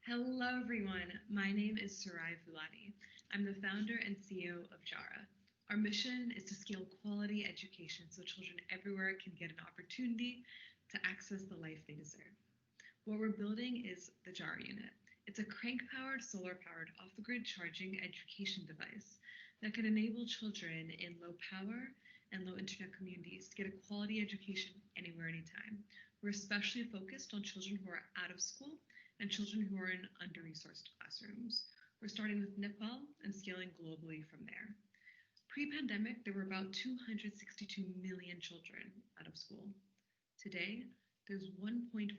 Hello, everyone. My name is Sarai Fulani. I'm the founder and CEO of JARA. Our mission is to scale quality education so children everywhere can get an opportunity to access the life they deserve. What we're building is the JARA unit. It's a crank-powered, solar-powered, off-the-grid charging education device that can enable children in low-power and low-internet communities to get a quality education anywhere, anytime. We're especially focused on children who are out of school and children who are in under-resourced classrooms. We're starting with Nepal and scaling globally from there. Pre-pandemic, there were about 262 million children out of school. Today, there's 1.58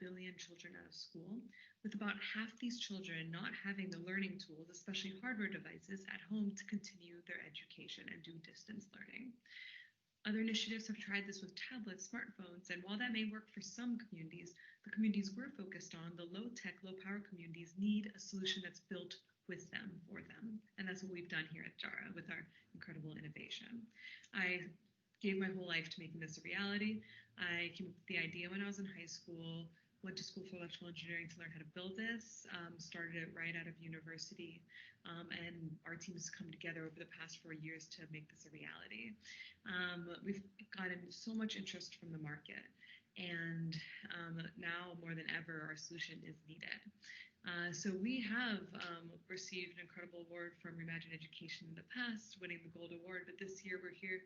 billion children out of school, with about half these children not having the learning tools, especially hardware devices, at home to continue their education and do distance learning. Other initiatives have tried this with tablets, smartphones, and while that may work for some communities, the communities we're focused on, the low-tech, low-power communities, need a solution that's built with them, for them. And that's what we've done here at JARA with our incredible innovation. I gave my whole life to making this a reality. I came up with the idea when I was in high school, went to school for electrical engineering to learn how to build this, started it right out of university, and our team has come together over the past 4 years to make this a reality. We've gotten so much interest from the market, and now more than ever, our solution is needed. So we have received an incredible award from Reimagine Education in the past, winning the Gold Award, but this year we're here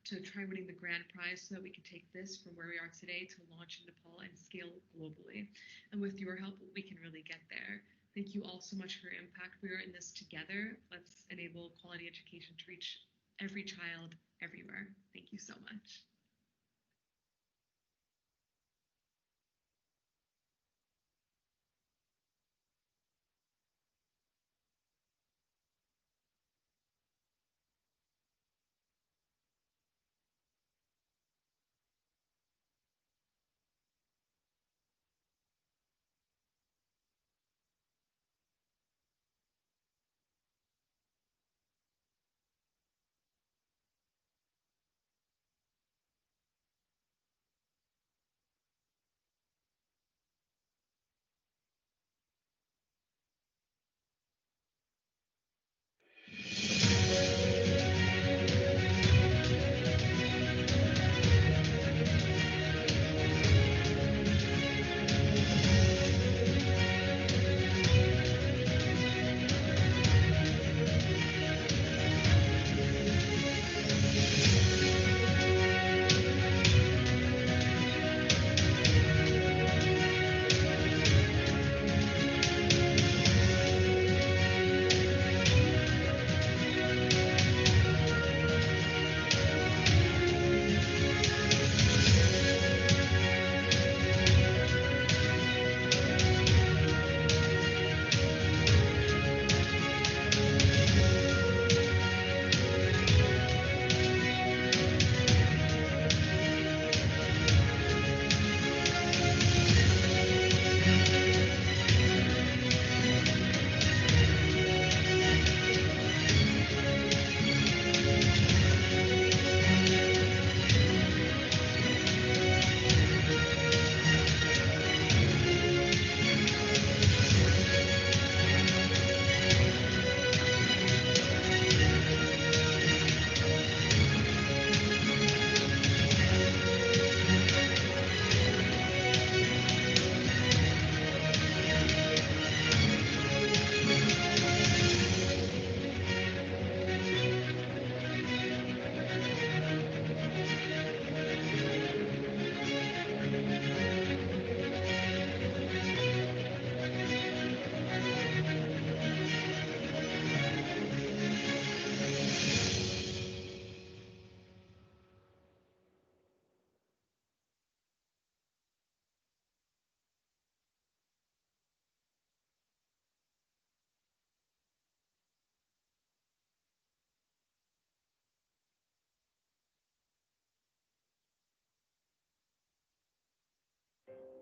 to try winning the grand prize so that we can take this from where we are today to launch in Nepal and scale globally. And with your help, we can really get there. Thank you all so much for your impact. We are in this together. Let's enable quality education to reach every child everywhere. Thank you so much.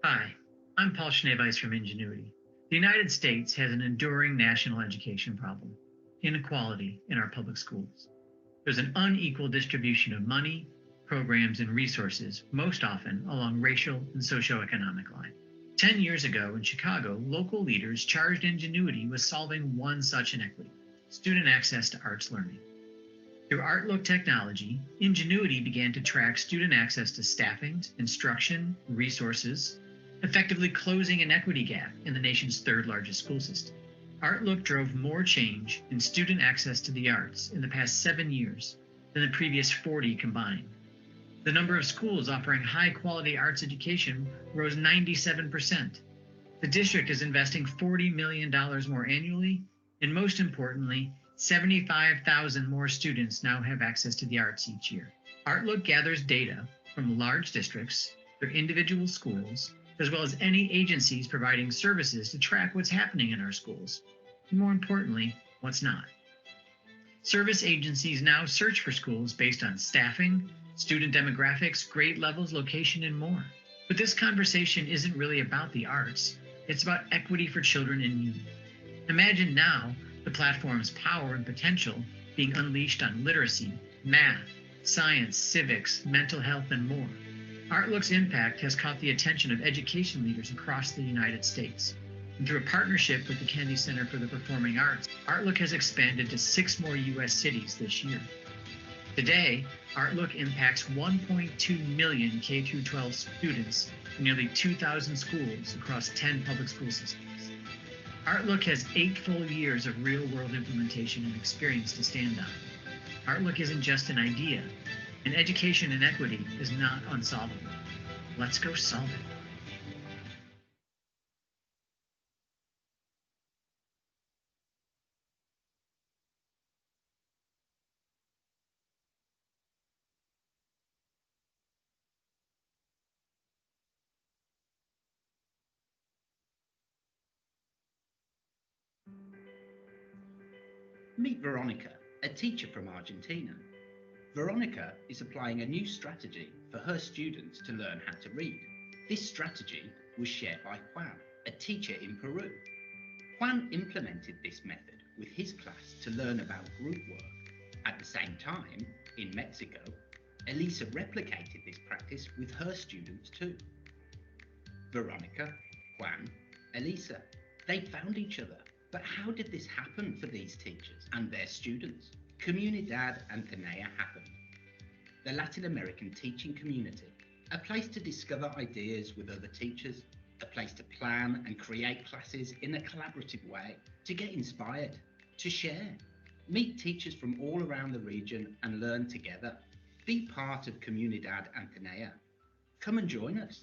Hi, I'm Paul Schneeweiss from Ingenuity. The United States has an enduring national education problem: inequality in our public schools. There's an unequal distribution of money, programs, and resources, most often along racial and socioeconomic lines. 10 years ago in Chicago, local leaders charged Ingenuity with solving one such inequity: student access to arts learning. Through Outlook technology, Ingenuity began to track student access to staffing, instruction, resources, effectively closing an equity gap in the nation's third largest school system. Outlook drove more change in student access to the arts in the past 7 years than the previous 40 combined. The number of schools offering high-quality arts education rose 97%. The district is investing $40 million more annually, and most importantly, 75,000 more students now have access to the arts each year. Outlook gathers data from large districts, their individual schools, as well as any agencies providing services to track what's happening in our schools, and more importantly, what's not. Service agencies now search for schools based on staffing, student demographics, grade levels, location, and more. But this conversation isn't really about the arts. It's about equity for children in need. Imagine now the platform's power and potential being unleashed on literacy, math, science, civics, mental health, and more. Outlook's impact has caught the attention of education leaders across the United States. And through a partnership with the Kennedy Center for the Performing Arts, Outlook has expanded to 6 more U.S. cities this year. Today, Outlook impacts 1.2 million K-12 students in nearly 2,000 schools across 10 public school systems. Outlook has 8 full years of real-world implementation and experience to stand on. Outlook isn't just an idea, and education inequity is not unsolvable. Let's go solve it. Meet Veronica, a teacher from Argentina. Veronica is applying a new strategy for her students to learn how to read. This strategy was shared by Juan, a teacher in Peru. Juan implemented this method with his class to learn about group work. At the same time, in Mexico, Elisa replicated this practice with her students too. Veronica, Juan, Elisa, they found each other. But how did this happen for these teachers and their students? Comunidad Atenea happened. The Latin American teaching community, a place to discover ideas with other teachers, a place to plan and create classes in a collaborative way, to get inspired, to share. Meet teachers from all around the region and learn together. Be part of Comunidad Atenea. Come and join us.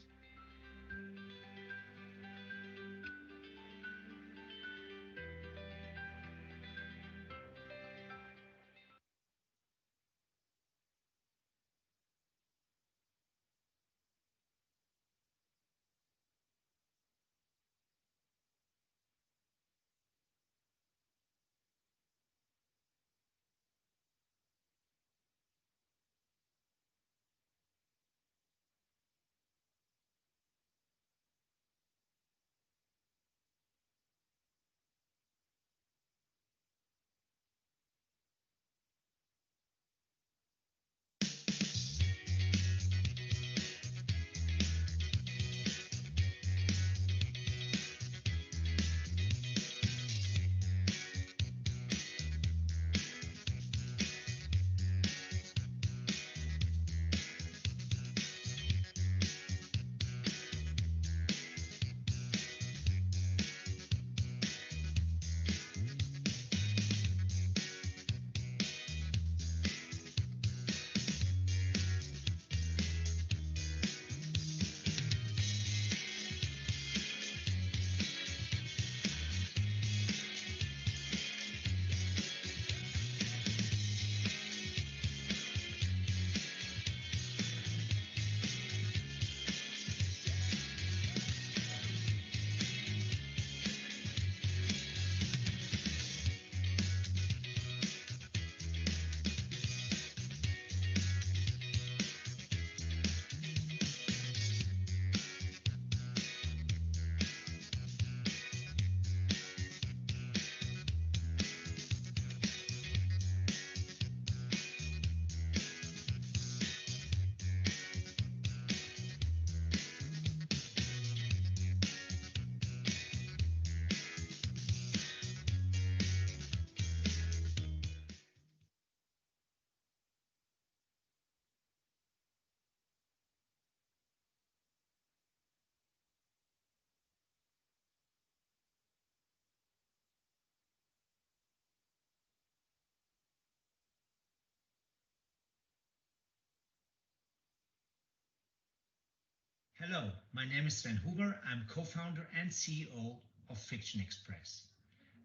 Hello, my name is Sven Huber. I'm co-founder and CEO of Fiction Express.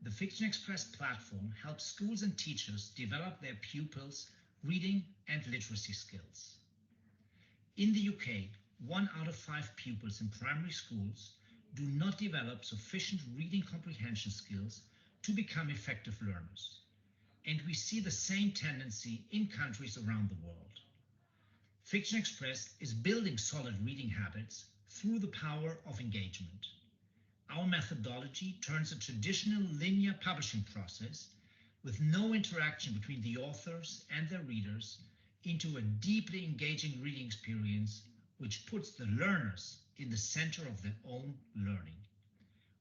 The Fiction Express platform helps schools and teachers develop their pupils' reading and literacy skills. In the UK, 1 out of 5 pupils in primary schools do not develop sufficient reading comprehension skills to become effective learners. And we see the same tendency in countries around the world. Fiction Express is building solid reading habits through the power of engagement. Our methodology turns a traditional linear publishing process with no interaction between the authors and their readers into a deeply engaging reading experience which puts the learners in the center of their own learning.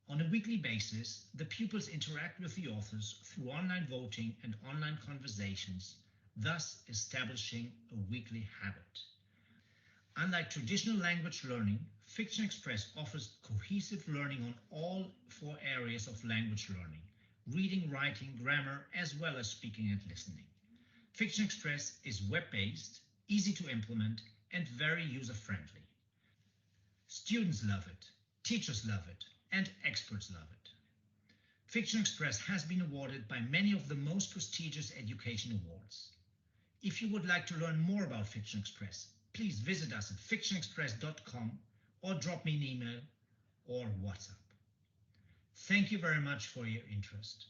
On a weekly basis, the pupils interact with the authors through online voting and online conversations, thus establishing a weekly habit. Unlike traditional language learning, Fiction Express offers cohesive learning on all 4 areas of language learning: reading, writing, grammar, as well as speaking and listening. Fiction Express is web-based, easy to implement, and very user-friendly. Students love it, teachers love it, and experts love it. Fiction Express has been awarded by many of the most prestigious education awards. If you would like to learn more about Fiction Express, please visit us at fictionexpress.com or drop me an email or WhatsApp. Thank you very much for your interest.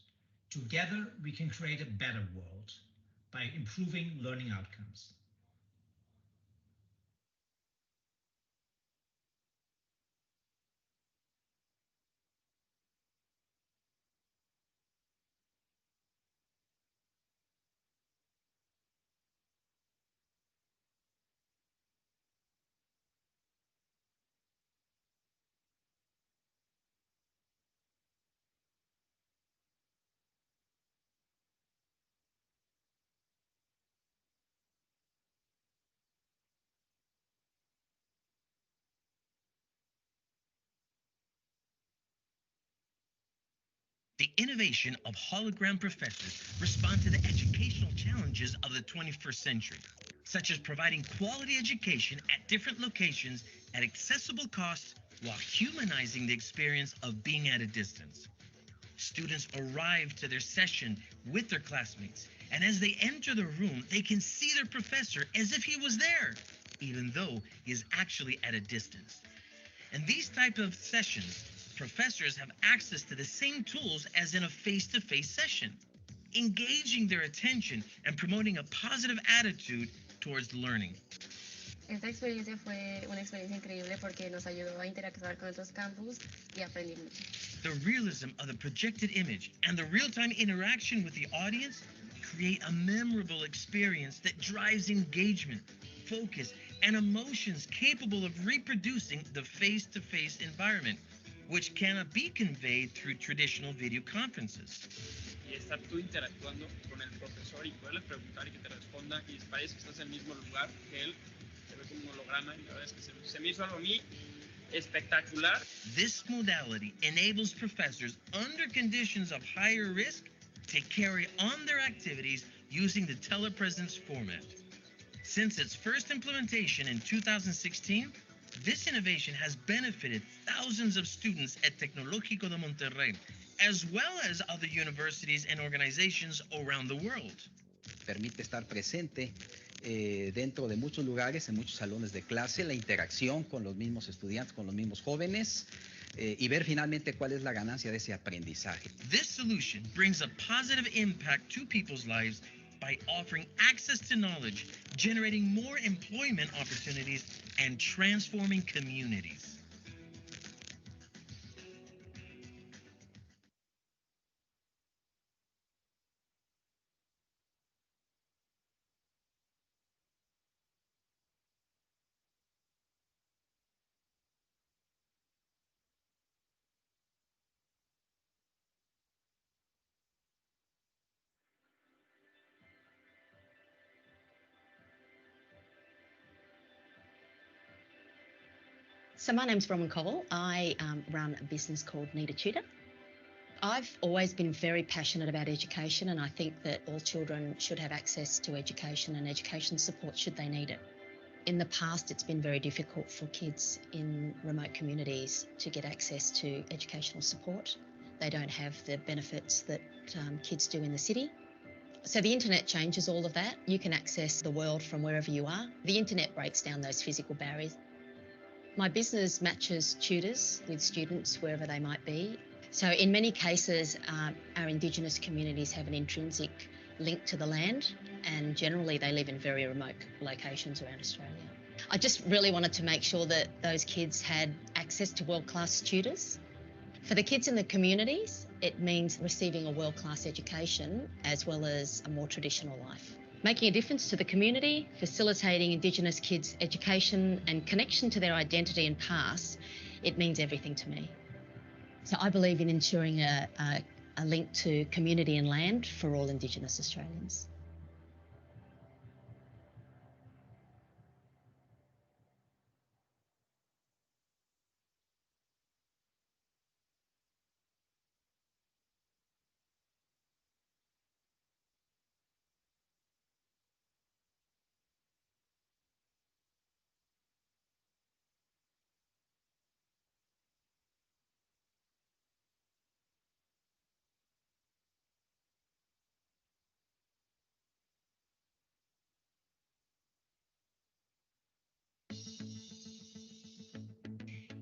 Together, we can create a better world by improving learning outcomes. The innovation of hologram professors respond to the educational challenges of the 21st century, such as providing quality education at different locations at accessible costs while humanizing the experience of being at a distance. Students arrive to their session with their classmates, and as they enter the room, they can see their professor as if he was there, even though he is actually at a distance. In these type of sessions, professors have access to the same tools as in a face-to-face session, engaging their attention and promoting a positive attitude towards learning. Esta experiencia fue una experiencia increíble porque nos ayudó a interactuar con otros campus y aprendí mucho. The realism of the projected image and the real-time interaction with the audience create a memorable experience that drives engagement, focus, and emotions capable of reproducing the face-to-face environment, which cannot be conveyed through traditional video conferences. Y estar tú interactuando con el profesor y poderle preguntar y que te responda y parece que estás en el mismo lugar que él, se ve como un holograma y la verdad es que se me hizo algo a mí espectacular. This modality enables professors under conditions of higher risk to carry on their activities using the telepresence format. Since its first implementation in 2016, this innovation has benefited thousands of students at Tecnológico de Monterrey, as well as other universities and organizations around the world. Permite estar presente dentro de muchos lugares, en muchos salones de clase, la interacción con los mismos estudiantes, con los mismos jóvenes, y ver finalmente cuál es la ganancia de ese aprendizaje. This solution brings a positive impact to people's lives by offering access to knowledge, generating more employment opportunities, and transforming communities. So my name's Bronwyn Covell. I run a business called Need a Tutor. I've always been very passionate about education, and I think that all children should have access to education and education support should they need it. In the past, it's been very difficult for kids in remote communities to get access to educational support. They don't have the benefits that kids do in the city. So the internet changes all of that. You can access the world from wherever you are. The internet breaks down those physical barriers. My business matches tutors with students wherever they might be. So in many cases, our Indigenous communities have an intrinsic link to the land, and generally they live in very remote locations around Australia. I just really wanted to make sure that those kids had access to world-class tutors. For the kids in the communities, it means receiving a world-class education as well as a more traditional life. Making a difference to the community, facilitating Indigenous kids' education and connection to their identity and past, it means everything to me. So I believe in ensuring a link to community and land for all Indigenous Australians.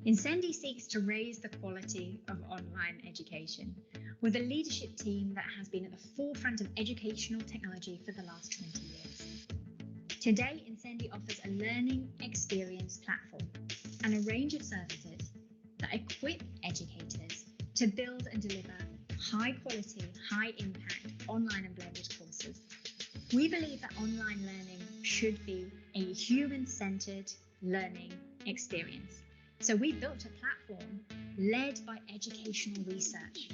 Incendi seeks to raise the quality of online education with a leadership team that has been at the forefront of educational technology for the last 20 years. Today, Incendi offers a learning experience platform and a range of services that equip educators to build and deliver high quality, high impact online and blended courses. We believe that online learning should be a human-centered learning experience. So we built a platform led by educational research.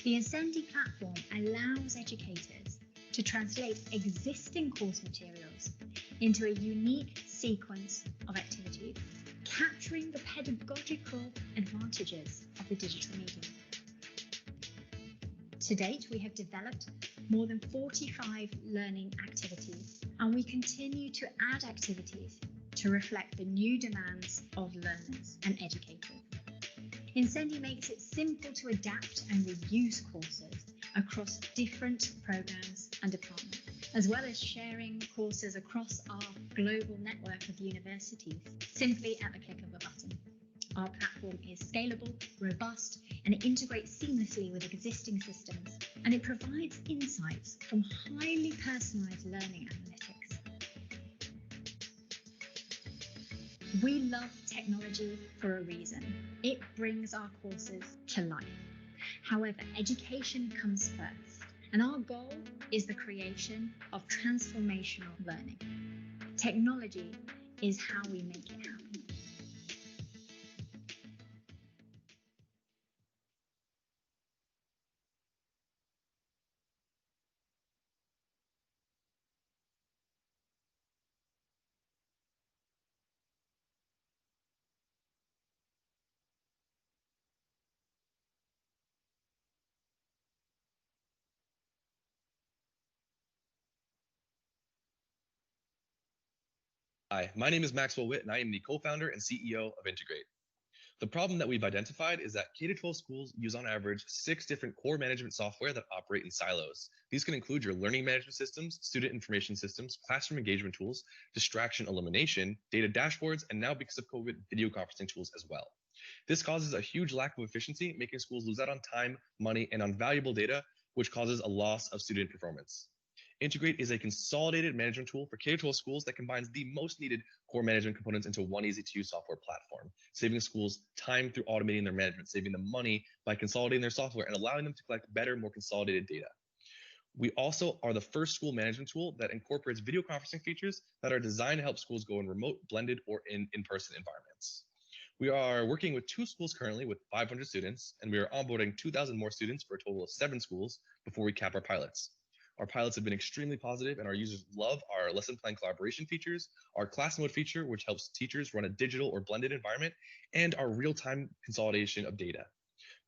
The Incendi platform allows educators to translate existing course materials into a unique sequence of activities, capturing the pedagogical advantages of the digital medium. To date, we have developed more than 45 learning activities, and we continue to add activities to reflect the new demands of learners and educators. Incendi makes it simple to adapt and reuse courses across different programs and departments, as well as sharing courses across our global network of universities simply at the click of a button. Our platform is scalable, robust, and it integrates seamlessly with existing systems, and it provides insights from highly personalized learning analytics. We love technology for a reason. It brings our courses to life. However, education comes first, and our goal is the creation of transformational learning. Technology is how we make it happen. Hi, my name is Maxwell Witt, and I am the co-founder and CEO of Integrate. The problem that we've identified is that K-12 schools use on average 6 different core management software that operate in silos. These can include your learning management systems, student information systems, classroom engagement tools, distraction elimination, data dashboards, and now because of COVID, video conferencing tools as well. This causes a huge lack of efficiency, making schools lose out on time, money, and on valuable data, which causes a loss of student performance. Integrate is a consolidated management tool for K-12 schools that combines the most needed core management components into one easy-to-use software platform, saving schools time through automating their management, saving them money by consolidating their software, and allowing them to collect better, more consolidated data. We also are the first school management tool that incorporates video conferencing features that are designed to help schools go in remote, blended, or in-person environments. We are working with 2 schools currently with 500 students, and we are onboarding 2,000 more students for a total of 7 schools before we cap our pilots. Our pilots have been extremely positive, and our users love our lesson plan collaboration features, our class mode feature, which helps teachers run a digital or blended environment, and our real-time consolidation of data.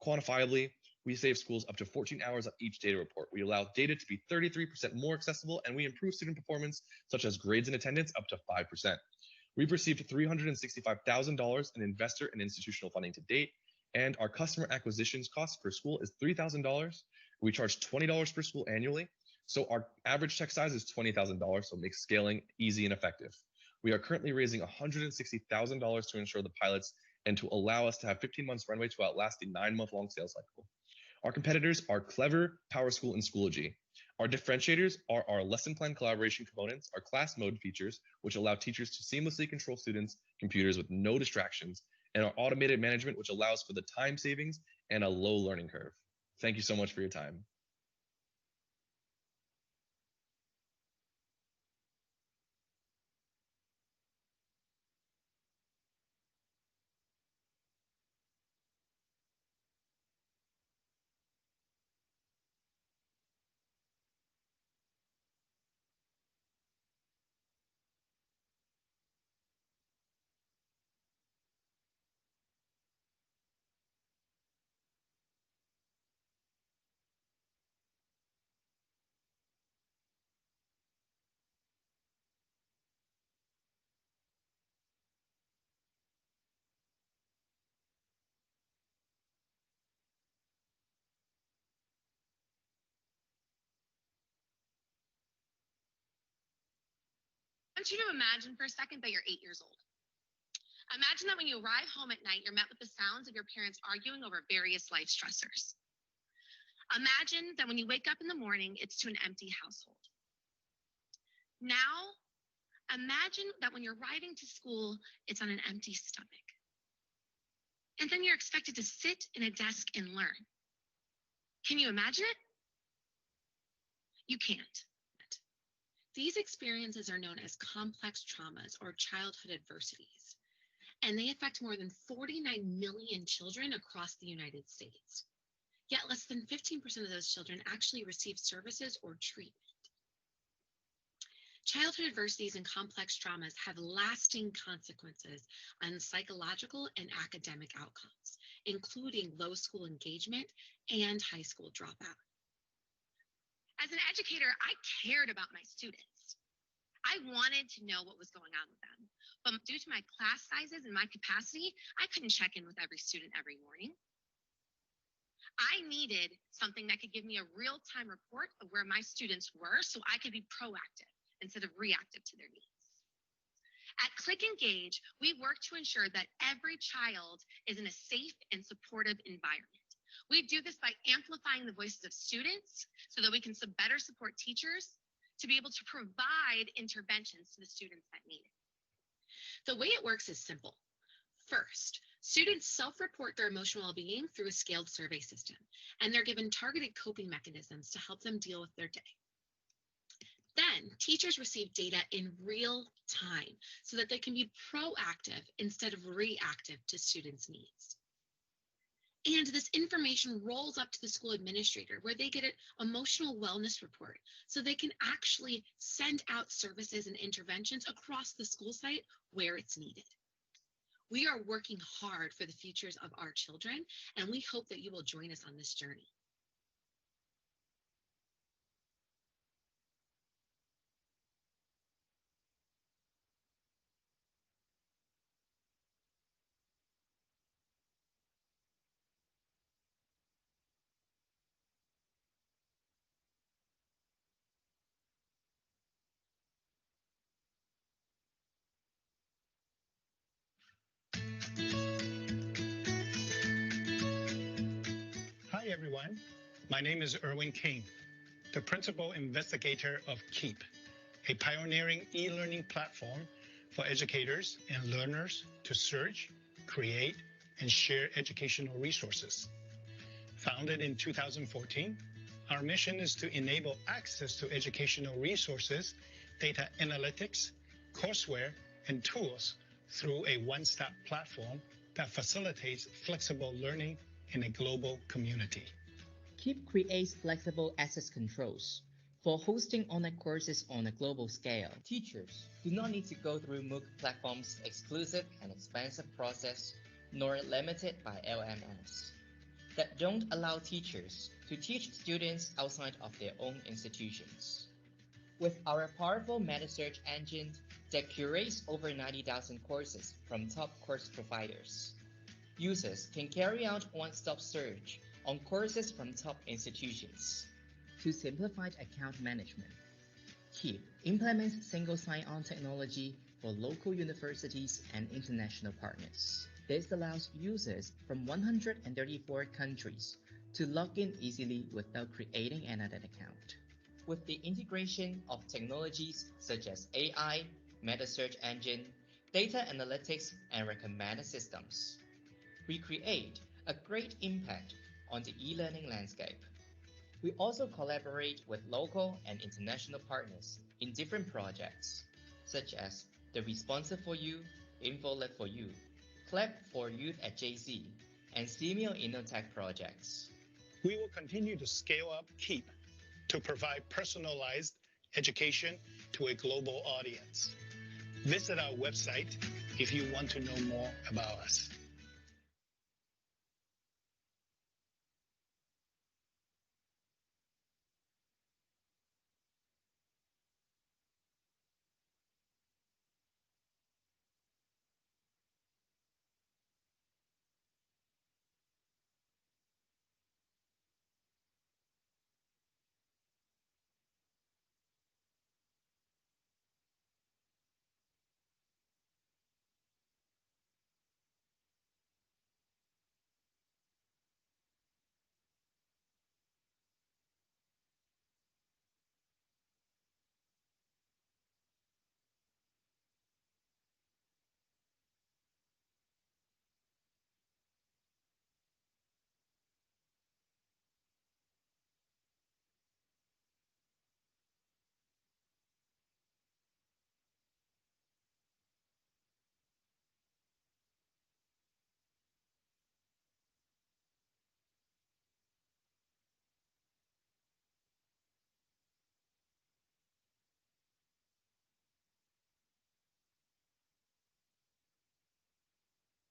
Quantifiably, we save schools up to 14 hours on each data report. We allow data to be 33% more accessible, and we improve student performance, such as grades and attendance, up to 5%. We've received $365,000 in investor and institutional funding to date, and our customer acquisitions cost per school is $3,000. We charge $20 per school annually, so our average check size is $20,000, so it makes scaling easy and effective. We are currently raising $160,000 to ensure the pilots and to allow us to have 15 months runway to outlast the 9-month-long sales cycle. Our competitors are Clever, PowerSchool, and Schoology. Our differentiators are our lesson plan collaboration components, our class mode features, which allow teachers to seamlessly control students' computers with no distractions, and our automated management, which allows for the time savings and a low learning curve. Thank you so much for your time. I want you to imagine for a second that you're 8 years old. Imagine that when you arrive home at night, you're met with the sounds of your parents arguing over various life stressors. Imagine that when you wake up in the morning, it's to an empty household. Now, imagine that when you're riding to school, it's on an empty stomach. And then you're expected to sit in a desk and learn. Can you imagine it? You can't. These experiences are known as complex traumas or childhood adversities, and they affect more than 49 million children across the United States. Yet less than 15% of those children actually receive services or treatment. Childhood adversities and complex traumas have lasting consequences on psychological and academic outcomes, including low school engagement and high school dropout. As an educator, I cared about my students. I wanted to know what was going on with them. But due to my class sizes and my capacity, I couldn't check in with every student every morning. I needed something that could give me a real-time report of where my students were so I could be proactive instead of reactive to their needs. At Click Engage, we work to ensure that every child is in a safe and supportive environment. We do this by amplifying the voices of students so that we can better support teachers to be able to provide interventions to the students that need it. The way it works is simple. First, students self-report their emotional well-being through a scaled survey system, and they're given targeted coping mechanisms to help them deal with their day. Then, teachers receive data in real time so that they can be proactive instead of reactive to students' needs. And this information rolls up to the school administrator where they get an emotional wellness report so they can actually send out services and interventions across the school site where it's needed. We are working hard for the futures of our children, and we hope that you will join us on this journey. Hi, everyone. My name is Erwin King, the principal investigator of KEEP, a pioneering e-learning platform for educators and learners to search, create, and share educational resources. Founded in 2014, our mission is to enable access to educational resources, data analytics, courseware, and tools through a one-stop platform that facilitates flexible learning in a global community. KEEP creates flexible access controls for hosting online courses on a global scale. Teachers do not need to go through MOOC platforms' exclusive and expensive process, nor limited by LMS, that don't allow teachers to teach students outside of their own institutions. With our powerful meta search engine, that curates over 90,000 courses from top course providers. Users can carry out one-stop search on courses from top institutions. To simplify account management, KEEP implements single sign-on technology for local universities and international partners. This allows users from 134 countries to log in easily without creating another account. With the integration of technologies such as AI, meta search engine, data analytics, and recommender systems, we create a great impact on the e-learning landscape. We also collaborate with local and international partners in different projects, such as the Responsive for You, InfoLab for You, Clap for Youth at JC, and Simio InnoTech projects. We will continue to scale up KEEP to provide personalized education to a global audience. Visit our website if you want to know more about us.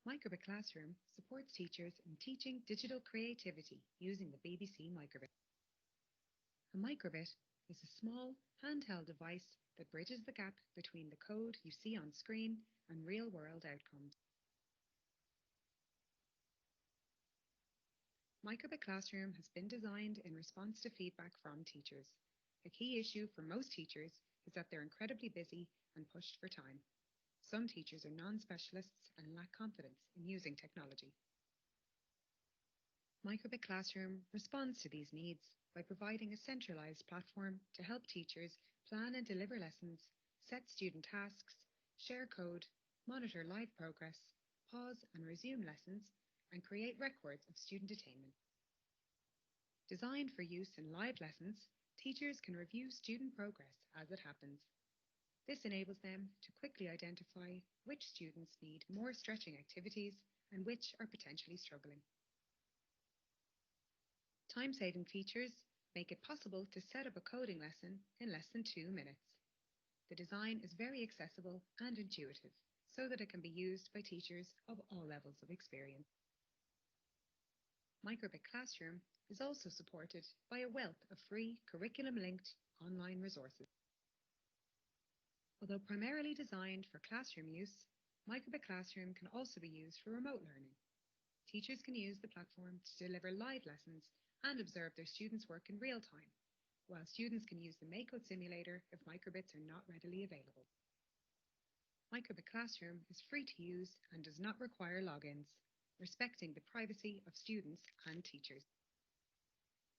Microbit Classroom supports teachers in teaching digital creativity using the BBC Microbit. A microbit is a small, handheld device that bridges the gap between the code you see on screen and real-world outcomes. Microbit Classroom has been designed in response to feedback from teachers. A key issue for most teachers is that they're incredibly busy and pushed for time. Some teachers are non-specialists and lack confidence in using technology. Microbit Classroom responds to these needs by providing a centralized platform to help teachers plan and deliver lessons, set student tasks, share code, monitor live progress, pause and resume lessons, and create records of student attainment. Designed for use in live lessons, teachers can review student progress as it happens. This enables them to quickly identify which students need more stretching activities and which are potentially struggling. Time-saving features make it possible to set up a coding lesson in less than 2 minutes. The design is very accessible and intuitive, so that it can be used by teachers of all levels of experience. Microbit Classroom is also supported by a wealth of free curriculum-linked online resources. Although primarily designed for classroom use, Microbit Classroom can also be used for remote learning. Teachers can use the platform to deliver live lessons and observe their students' work in real time, while students can use the Makecode simulator if microbits are not readily available. Microbit Classroom is free to use and does not require logins, respecting the privacy of students and teachers.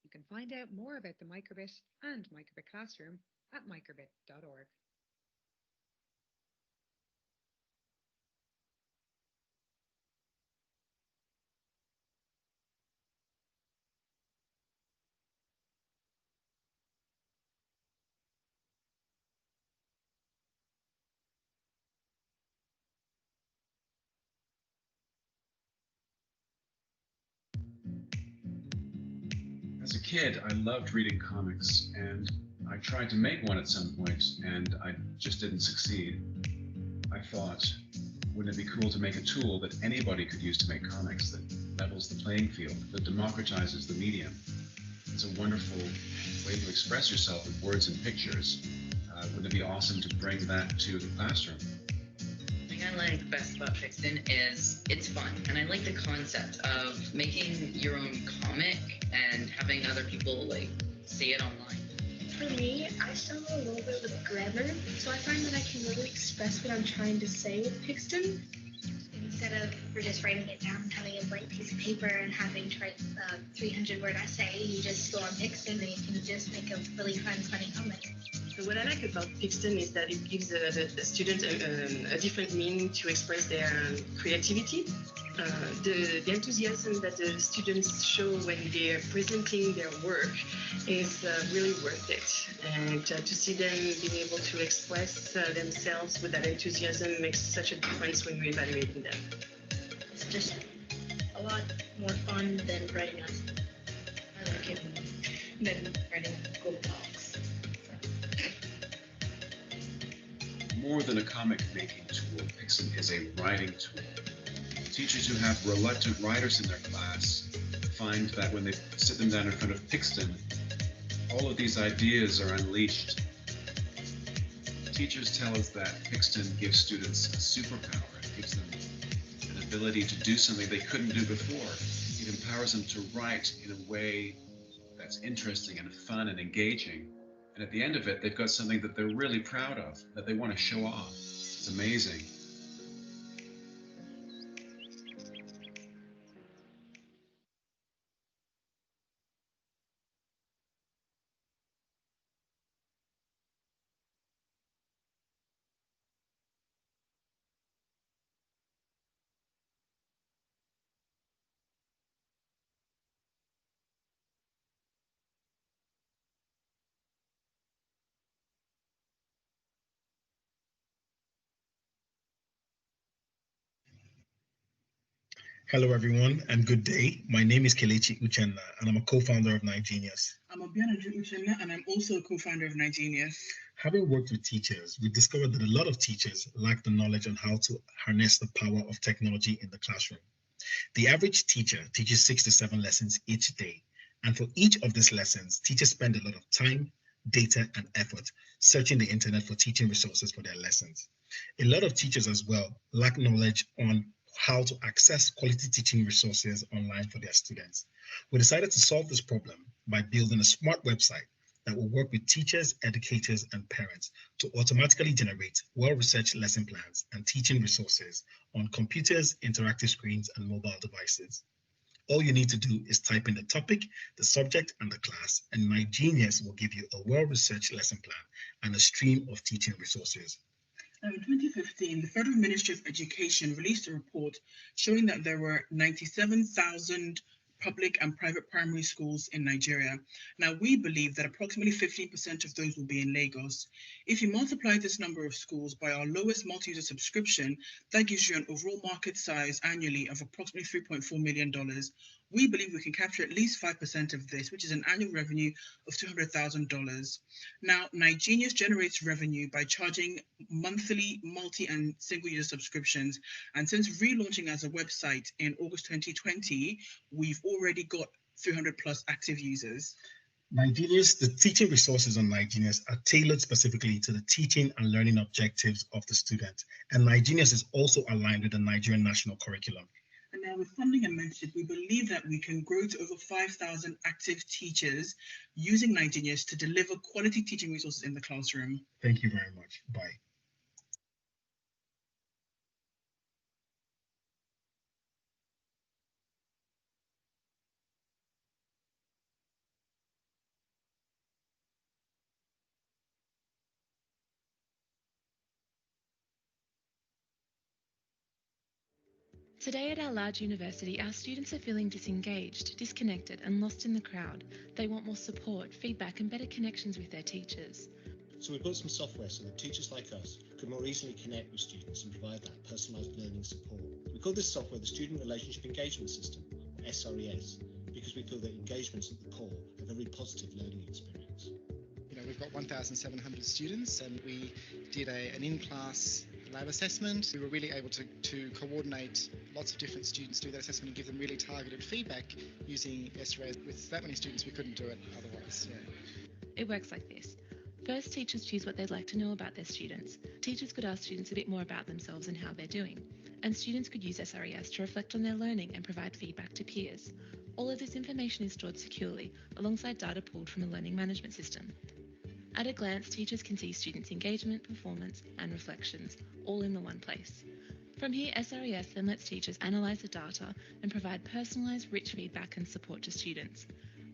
You can find out more about the Microbit and Microbit Classroom at microbit.org. As a kid, I loved reading comics, and I tried to make one at some point, and I just didn't succeed. I thought, wouldn't it be cool to make a tool that anybody could use to make comics, that levels the playing field, that democratizes the medium? It's a wonderful way to express yourself with words and pictures. Wouldn't it be awesome to bring that to the classroom? The thing I like best about Pixton is it's fun, and I like the concept of making your own comic and having other people like see it online. For me, I struggle a little bit with grammar, so I find that I can really express what I'm trying to say with Pixton. Instead of just writing it down, having a blank piece of paper and having to write a 300-word essay, you just go on Pixton and you can just make a really fun, funny comic. So what I like about Pixton is that it gives the student a different meaning to express their creativity. The enthusiasm that the students show when they're presenting their work is really worth it. And to see them being able to express themselves with that enthusiasm makes such a difference when we're evaluating them. It's just a lot more fun than writing a I like it than writing Google Docs. More than a comic making tool, Pixton is a writing tool. Teachers who have reluctant writers in their class find that when they sit them down in front of Pixton, all of these ideas are unleashed. Teachers tell us that Pixton gives students a superpower. It gives them an ability to do something they couldn't do before. It empowers them to write in a way that's interesting and fun and engaging. And at the end of it, they've got something that they're really proud of, that they want to show off. It's amazing. Hello, everyone, and good day. My name is Kelechi Uchenna, and I'm a co-founder of Nigenius. I'm Obianaju Uchenna, and I'm also a co-founder of Nigenius. Having worked with teachers, we discovered that a lot of teachers lack the knowledge on how to harness the power of technology in the classroom. The average teacher teaches 6 to 7 lessons each day, and for each of these lessons, teachers spend a lot of time, data, and effort searching the internet for teaching resources for their lessons. A lot of teachers as well lack knowledge on how to access quality teaching resources online for their students. We decided to solve this problem by building a smart website that will work with teachers, educators, and parents to automatically generate well-researched lesson plans and teaching resources on computers, interactive screens, and mobile devices. All you need to do is type in the topic, the subject, and the class, and Nigenius will give you a well-researched lesson plan and a stream of teaching resources. In 2015, the Federal Ministry of Education released a report showing that there were 97,000 public and private primary schools in Nigeria. Now, we believe that approximately 15% of those will be in Lagos. If you multiply this number of schools by our lowest multi-user subscription, that gives you an overall market size annually of approximately $3.4 million. We believe we can capture at least 5% of this, which is an annual revenue of $200,000. Now, Nigenius generates revenue by charging monthly, multi, and single-user subscriptions. And since relaunching as a website in August 2020, we've already got 300 plus active users. Nigenius, the teaching resources on Nigenius are tailored specifically to the teaching and learning objectives of the student. And Nigenius is also aligned with the Nigerian national curriculum. And now with funding and mentorship, we believe that we can grow to over 5,000 active teachers using Nigenius to deliver quality teaching resources in the classroom. Thank you very much. Bye. Today at our large university, our students are feeling disengaged, disconnected, and lost in the crowd. They want more support, feedback, and better connections with their teachers. So we built some software so that teachers like us could more easily connect with students and provide that personalised learning support. We call this software the Student Relationship Engagement System, or SRES, because we feel that engagement's at the core of every positive learning experience. We've got 1,700 students, and we did an in-class lab assessment. We were really able to coordinate lots of different students, do that assessment and give them really targeted feedback using SRES. With that many students, we couldn't do it otherwise. Yeah. It works like this. First, teachers choose what they'd like to know about their students. Teachers could ask students a bit more about themselves and how they're doing. And students could use SRES to reflect on their learning and provide feedback to peers. All of this information is stored securely, alongside data pulled from a learning management system. At a glance, teachers can see students' engagement, performance, and reflections, all in the one place. From here, SRES then lets teachers analyse the data and provide personalised, rich feedback and support to students.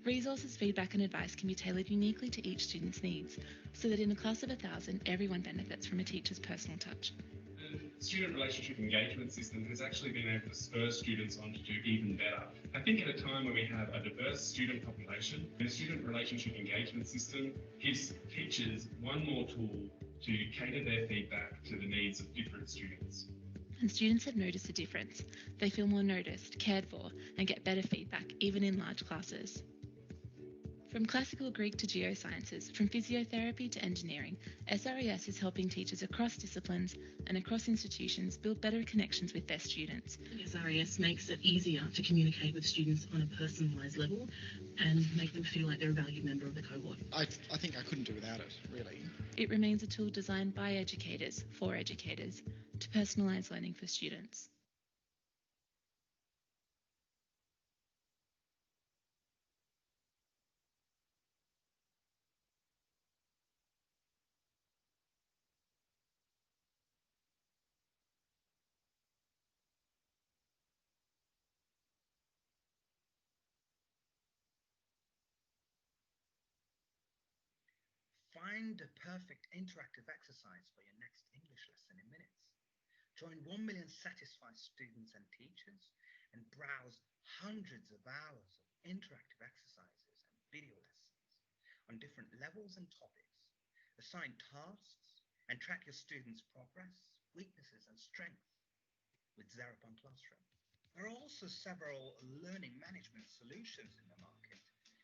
Resources, feedback and advice can be tailored uniquely to each student's needs, so that in a class of 1,000, everyone benefits from a teacher's personal touch. The student relationship engagement system has actually been able to spur students on to do even better. I think at a time when we have a diverse student population, the student relationship engagement system gives teachers one more tool to cater their feedback to the needs of different students. And students have noticed a difference. They feel more noticed, cared for, and get better feedback, even in large classes. From classical Greek to geosciences, from physiotherapy to engineering, SRES is helping teachers across disciplines and across institutions build better connections with their students. SRES makes it easier to communicate with students on a personalised level and make them feel like they're a valued member of the cohort. I think I couldn't do without it, really. It remains a tool designed by educators, for educators, to personalise learning for students. Find the perfect interactive exercise for your next English lesson in minutes. Join 1 million satisfied students and teachers and browse hundreds of hours of interactive exercises and video lessons on different levels and topics. Assign tasks and track your students' progress, weaknesses and strengths with Xerapon Classroom. There are also several learning management solutions in the market.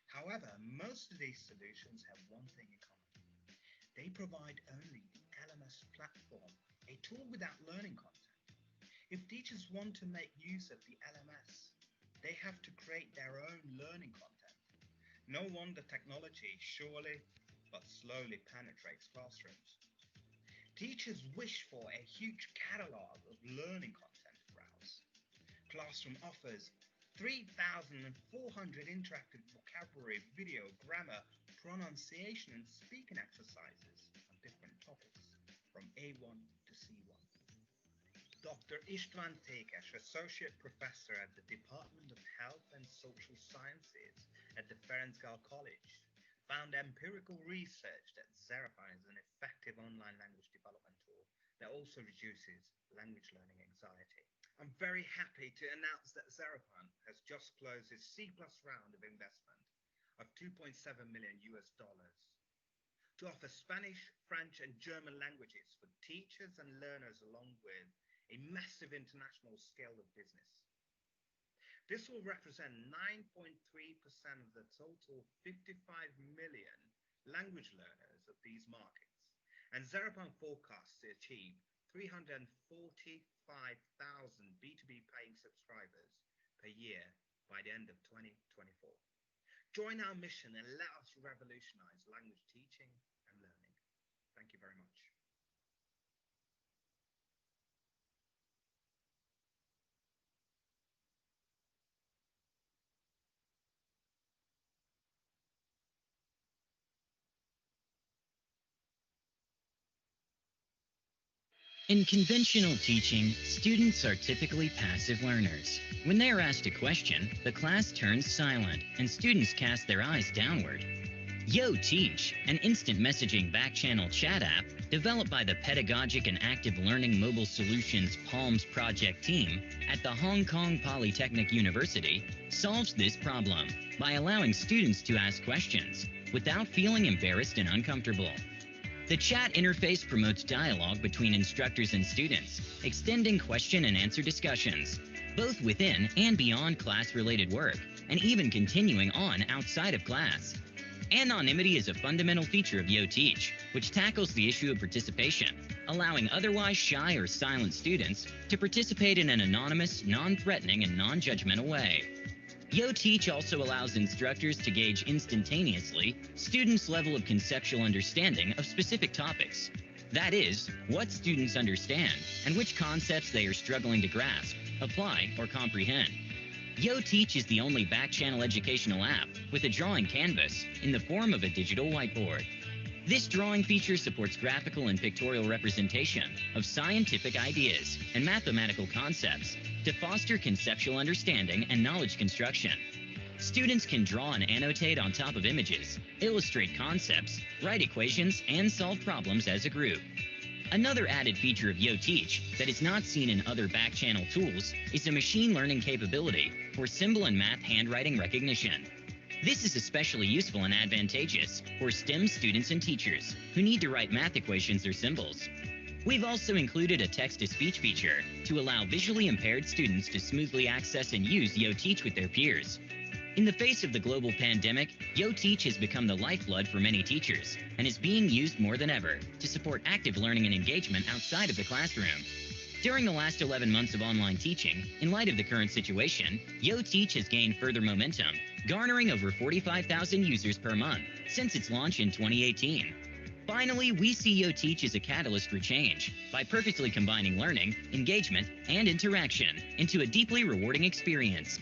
However, most of these solutions have one thing in common. They provide only the LMS platform, a tool without learning content. If teachers want to make use of the LMS, they have to create their own learning content. No wonder technology surely but slowly penetrates classrooms. Teachers wish for a huge catalog of learning content to browse. Classroom offers 3,400 interactive vocabulary, video, grammar, pronunciation and speaking exercises on different topics from A1 to C1. Dr. Istvan Tékes, Associate Professor at the Department of Health and Social Sciences at the Ferenc College, found empirical research that Xerapon is an effective online language development tool that also reduces language learning anxiety. I'm very happy to announce that Xerapon has just closed its C+ round of investment of $2.7 million to offer Spanish, French and German languages for teachers and learners along with a massive international scale of business. This will represent 9.3% of the total 55 million language learners of these markets, and Xerapon forecasts to achieve 345,000 B2B paying subscribers per year by the end of 2024. Join our mission and let us revolutionize language teaching and learning. Thank you very much. In conventional teaching, students are typically passive learners. When they are asked a question, the class turns silent and students cast their eyes downward. YoTeach, an instant messaging back-channel chat app developed by the Pedagogic and Active Learning Mobile Solutions PALMS project team at the Hong Kong Polytechnic University, solves this problem by allowing students to ask questions without feeling embarrassed and uncomfortable. The chat interface promotes dialogue between instructors and students, extending question and answer discussions, both within and beyond class-related work, and even continuing on outside of class. Anonymity is a fundamental feature of YoTeach, which tackles the issue of participation, allowing otherwise shy or silent students to participate in an anonymous, non-threatening, and non-judgmental way. YoTeach also allows instructors to gauge instantaneously students' level of conceptual understanding of specific topics. That is, what students understand and which concepts they are struggling to grasp, apply, or comprehend. YoTeach is the only back-channel educational app with a drawing canvas in the form of a digital whiteboard. This drawing feature supports graphical and pictorial representation of scientific ideas and mathematical concepts to foster conceptual understanding and knowledge construction. Students can draw and annotate on top of images, illustrate concepts, write equations, and solve problems as a group. Another added feature of YoTeach that is not seen in other back-channel tools is a machine learning capability for symbol and math handwriting recognition. This is especially useful and advantageous for STEM students and teachers who need to write math equations or symbols. We've also included a text-to-speech feature to allow visually impaired students to smoothly access and use YoTeach with their peers. In the face of the global pandemic, YoTeach has become the lifeblood for many teachers and is being used more than ever to support active learning and engagement outside of the classroom. During the last 11 months of online teaching, in light of the current situation, YoTeach has gained further momentum, garnering over 45,000 users per month since its launch in 2018. Finally, we see YoTeach as a catalyst for change by perfectly combining learning, engagement, and interaction into a deeply rewarding experience.